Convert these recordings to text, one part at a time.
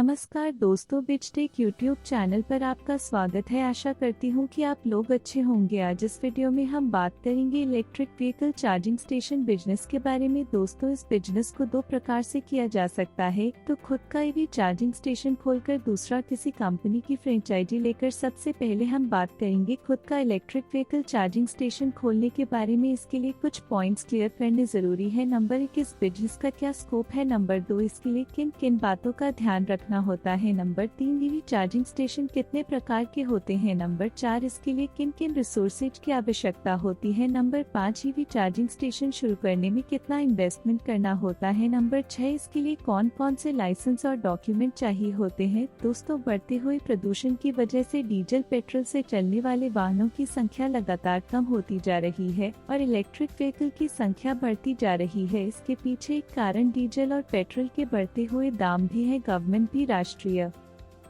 नमस्कार दोस्तों, बिजटेक YouTube channel पर आपका स्वागत है। आशा करती हूँ कि आप लोग अच्छे होंगे। आज इस वीडियो में हम बात करेंगे electric vehicle charging station business के बारे में। दोस्तों, इस बिजनेस को दो प्रकार से किया जा सकता है, तो खुद का ईवी चार्जिंग स्टेशन खोलकर, दूसरा किसी कंपनी की फ्रेंचाइजी लेकर। सबसे पहले हम बात करेंगे खुद का इलेक्ट्रिक व्हीकल चार्जिंग स्टेशन खोलने के बारे में। इसके लिए कुछ पॉइंट्स क्लियर करने जरूरी है। नंबर 1, इस बिजनेस का क्या स्कोप है। नंबर 2, इसके लिए किन किन बातों का ध्यान रखना होता है। नंबर 3, ईवी चार्जिंग स्टेशन कितने प्रकार के होते हैं। नंबर 4, इसके लिए किन किन रिसोर्सेज की आवश्यकता होती है। नंबर 5, ईवी चार्जिंग स्टेशन शुरू करने में कितना इन्वेस्टमेंट करना होता है। नंबर 6, इसके लिए कौन कौन से लाइसेंस और डॉक्यूमेंट चाहिए होते हैं। दोस्तों, बढ़ते हुए प्रदूषण की वजह से डीजल पेट्रोल से चलने वाले वाहनों की संख्या लगातार कम होती जा रही है और इलेक्ट्रिक व्हीकल की संख्या बढ़ती जा रही है। इसके पीछे एक कारण डीजल और पेट्रोल के बढ़ते हुए दाम भी है। गवर्नमेंट भी राष्ट्रीय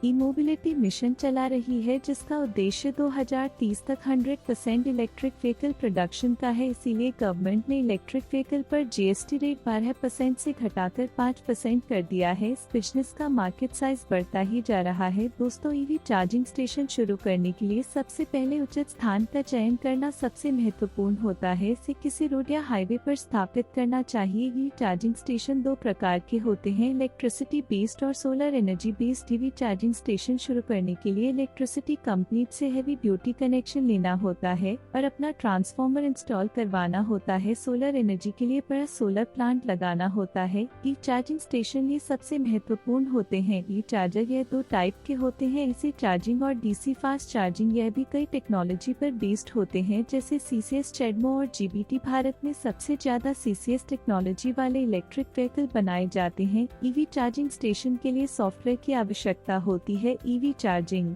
ई मोबिलिटी मिशन चला रही है, जिसका उद्देश्य 2030 तक 100% इलेक्ट्रिक व्हीकल प्रोडक्शन का है। इसीलिए गवर्नमेंट ने इलेक्ट्रिक व्हीकल पर जीएसटी रेट 12% से घटाकर 5% कर दिया है। इस बिजनेस का मार्केट साइज बढ़ता ही जा रहा है। दोस्तों, ईवी चार्जिंग स्टेशन शुरू करने के लिए सबसे पहले उचित स्थान का चयन करना सबसे महत्वपूर्ण होता है। इसे किसी रोड या हाईवे पर स्थापित करना चाहिए। ईवी चार्जिंग स्टेशन दो प्रकार के होते हैं, इलेक्ट्रिसिटी बेस्ड और solar energy based. EV charging station शुरू करने के लिए इलेक्ट्रिसिटी कंपनी से हैवी ड्यूटी कनेक्शन लेना होता है और अपना ट्रांसफार्मर इंस्टॉल करवाना होता है। सोलर एनर्जी के लिए बड़ा सोलर प्लांट लगाना होता है। ई चार्जिंग स्टेशन ये सबसे महत्वपूर्ण होते हैं। ई चार्जर यह दो टाइप के होते हैं, एसी चार्जिंग और डीसी फास्ट चार्जिंग। यह भी कई टेक्नोलॉजी पर बेस्ड होते हैं, जैसे सीसीएस, चेडमो और जीबीटी। भारत में सबसे ज्यादा सीसीएस टेक्नोलॉजी वाले इलेक्ट्रिक व्हीकल बनाए जाते हैं। ईवी चार्जिंग स्टेशन के लिए सॉफ्टवेयर की आवश्यकता होती है। ईवी चार्जिंग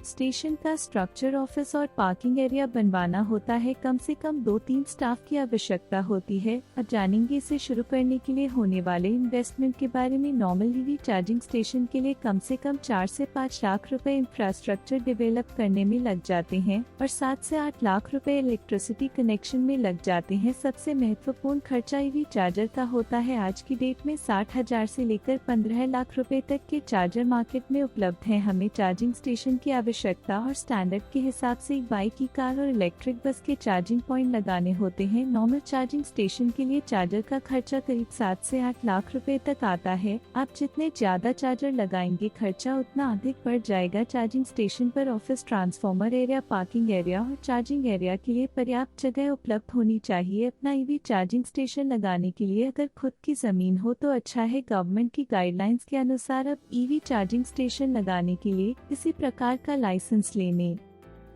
स्टेशन का स्ट्रक्चर, ऑफिस और पार्किंग एरिया बनवाना होता है। कम से कम 2-3 स्टाफ की आवश्यकता होती है। अब जानेंगे इसे शुरू करने के लिए होने वाले इन्वेस्टमेंट के बारे में। नॉर्मल ईवी चार्जिंग स्टेशन के लिए कम से कम 4 से 5 लाख रुपए इंफ्रास्ट्रक्चर डेवलप करने में लग जाते हैं और 7 से 8 लाख रुपए इलेक्ट्रिसिटी कनेक्शन में लग जाते हैं। सबसे महत्वपूर्ण खर्चा ईवी चार्जर का होता है। आज की डेट में 60,000 से लेकर 15 लाख रुपए तक के चार्जर मार्केट में उपलब्ध हैं। हमें चार्जिंग स्टेशन की आवश्यकता और स्टैंडर्ड के हिसाब से बाइक की, कार और इलेक्ट्रिक बस के चार्जिंग पॉइंट लगाने होते हैं। नॉर्मल चार्जिंग स्टेशन के लिए चार्जर का खर्चा करीब 7 से 8 लाख रुपए तक आता है। आप जितने ज्यादा चार्जर लगाएंगे, खर्चा उतना अधिक बढ़ जाएगा। चार्जिंग स्टेशन पर office, transformer area, parking area और चार्जिंग एरिया के लिए पर्याप्त जगह उपलब्ध होनी चाहिए। अपना ईवी चार्जिंग स्टेशन लगाने के लिए अगर खुद की जमीन हो तो अच्छा है। गवर्नमेंट की गाइडलाइंस के अनुसार अब ईवी चार्जिंग स्टेशन लगाने के लिए किसी प्रकार का लाइसेंस लेने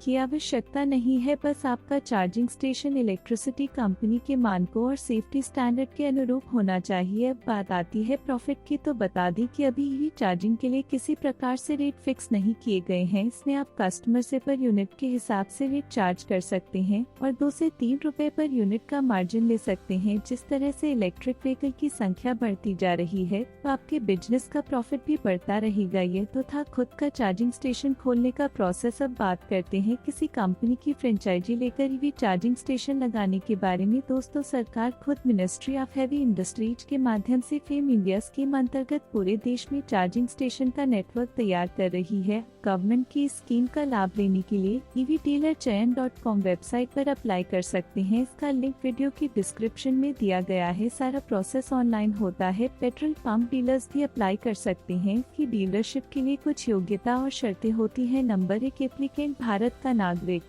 की आवश्यकता नहीं है। बस आपका चार्जिंग स्टेशन इलेक्ट्रिसिटी कंपनी के मानकों और सेफ्टी स्टैंडर्ड के अनुरूप होना चाहिए। अब बात आती है प्रॉफिट की, तो बता दें कि अभी ईवी चार्जिंग के लिए किसी प्रकार से रेट फिक्स नहीं किए गए हैं। इसमें आप कस्टमर से पर यूनिट के हिसाब से रेट चार्ज कर सकते हैं और 2 से 3 रुपए पर यूनिट का मार्जिन ले सकते हैं। जिस तरह से इलेक्ट्रिक व्हीकल की संख्या बढ़ती जा रही है, तो आपके बिजनेस का प्रॉफिट भी बढ़ता रहेगा। ये तो था खुद का चार्जिंग स्टेशन खोलने का प्रोसेस। अब बात करते हैं किसी कंपनी की फ्रेंचाइजी लेकर ईवी चार्जिंग स्टेशन लगाने के बारे में। दोस्तों, सरकार खुद मिनिस्ट्री ऑफ हैवी इंडस्ट्रीज के माध्यम से फेम इंडिया स्कीम अंतर्गत पूरे देश में चार्जिंग स्टेशन का नेटवर्क तैयार कर रही है। गवर्नमेंट की इस स्कीम का लाभ लेने के लिए evdealerchain.com वेबसाइट पर अप्लाई कर सकते हैं। इसका लिंक वीडियो की डिस्क्रिप्शन में दिया गया है। सारा प्रोसेस ऑनलाइन होता है। पेट्रोल पंप डीलर्स भी अप्लाई कर सकते हैं। इसकी डीलरशिप के लिए कुछ योग्यता और शर्तें होती है। नंबर 1, एप्लीकेंट भारत का नागरिक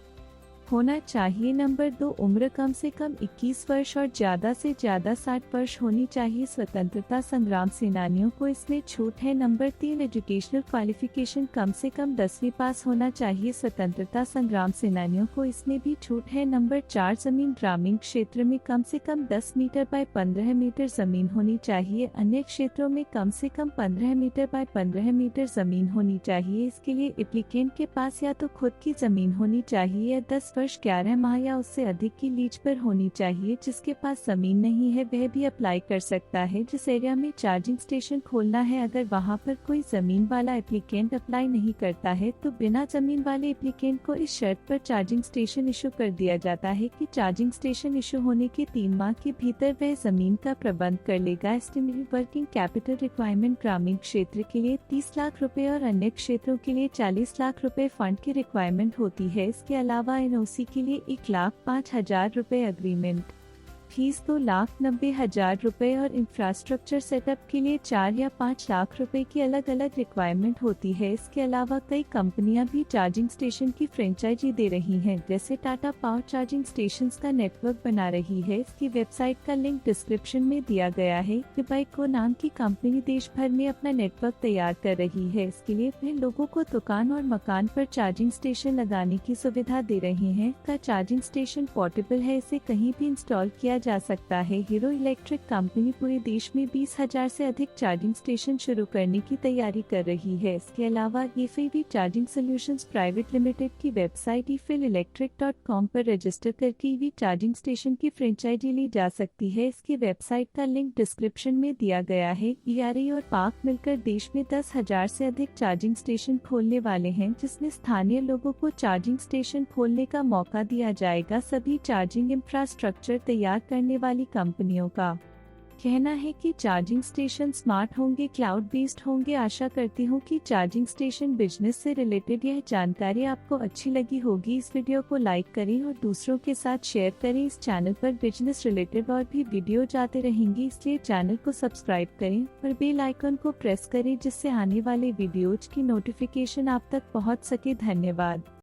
होना चाहिए। नंबर 2, उम्र कम से कम 21 वर्ष और ज्यादा से ज्यादा 60 वर्ष होनी चाहिए। स्वतंत्रता संग्राम सेनानियों को इसमें छूट है। नंबर 3, एजुकेशनल क्वालिफिकेशन कम से कम 10वीं पास होना चाहिए। स्वतंत्रता संग्राम सेनानियों को इसमें भी छूट है। नंबर 4, जमीन ग्रामीण क्षेत्र में कम से कम 10 मीटर बाय 15 मीटर जमीन होनी चाहिए। अन्य क्षेत्रों में कम से कम 15 मीटर बाय 15 मीटर जमीन होनी चाहिए। इसके लिए एप्लीकेंट के पास या तो खुद की जमीन होनी चाहिए या 10 वर्ष 11 माह या उससे अधिक की लीज पर होनी चाहिए। जिसके पास जमीन नहीं है वह भी अप्लाई कर सकता है। जिस एरिया में चार्जिंग स्टेशन खोलना है, अगर वहां पर कोई जमीन वाला एप्लीकेंट अप्लाई नहीं करता है तो बिना जमीन वाले एप्लीकेंट को इस शर्त पर चार्जिंग स्टेशन इशू कर दिया जाता है कि चार्जिंग स्टेशन इशू होने के 3 माह के भीतर वह जमीन का प्रबंध कर लेगा। एस्टिमेटेड वर्किंग कैपिटल रिक्वायरमेंट ग्रामीण क्षेत्र के लिए 30 लाख रुपए और अन्य क्षेत्रों के लिए 40 लाख रुपए फंड की रिक्वायरमेंट होती है। इसके अलावा एनओसी के लिए 1,05,000 रुपए, एग्रीमेंट फीस 2,90,000 रुपए और इंफ्रास्ट्रक्चर सेटअप के लिए 4 या 5 लाख रुपए की अलग अलग रिक्वायरमेंट होती है। इसके अलावा कई कंपनियां भी चार्जिंग स्टेशन की फ्रेंचाइजी दे रही हैं, जैसे टाटा पावर चार्जिंग स्टेशंस का नेटवर्क बना रही है। इसकी वेबसाइट का लिंक डिस्क्रिप्शन में दिया गया है। इबाइको नाम की कंपनी देश भर में अपना नेटवर्क तैयार कर रही है। इसके लिए वे लोगों को दुकान और मकान पर चार्जिंग स्टेशन लगाने की सुविधा दे रहे हैं। का चार्जिंग स्टेशन पोर्टेबल है, इसे कहीं भी इंस्टॉल किया जा सकता है। हीरो इलेक्ट्रिक कंपनी पूरे देश में 20,000 से अधिक चार्जिंग स्टेशन शुरू करने की तैयारी कर रही है। इसके अलावा ईफीवी चार्जिंग सॉल्यूशंस प्राइवेट लिमिटेड की वेबसाइट efilelectric.com पर रजिस्टर करके ईवी चार्जिंग स्टेशन की फ्रेंचाइजी ली जा सकती है। इसकी वेबसाइट का लिंक डिस्क्रिप्शन में दिया गया है। ईआरई और पार्क मिलकर देश में 10,000 से अधिक चार्जिंग स्टेशन खोलने वाले हैं, जिसमें स्थानीय लोगों को चार्जिंग स्टेशन खोलने का मौका दिया जाएगा। सभी चार्जिंग इंफ्रास्ट्रक्चर तैयार करने वाली कंपनियों का कहना है कि चार्जिंग स्टेशन स्मार्ट होंगे, क्लाउड बेस्ड होंगे। आशा करती हूँ कि चार्जिंग स्टेशन बिजनेस से रिलेटेड यह जानकारी आपको अच्छी लगी होगी। इस वीडियो को लाइक करें और दूसरों के साथ शेयर करें। इस चैनल पर बिजनेस रिलेटेड और भी वीडियो जाते रहेंगी, इसलिए चैनल को सब्सक्राइब करें और बेल आइकन को प्रेस करें, जिससे आने वाले वीडियोज की नोटिफिकेशन आप तक पहुँच सके। धन्यवाद।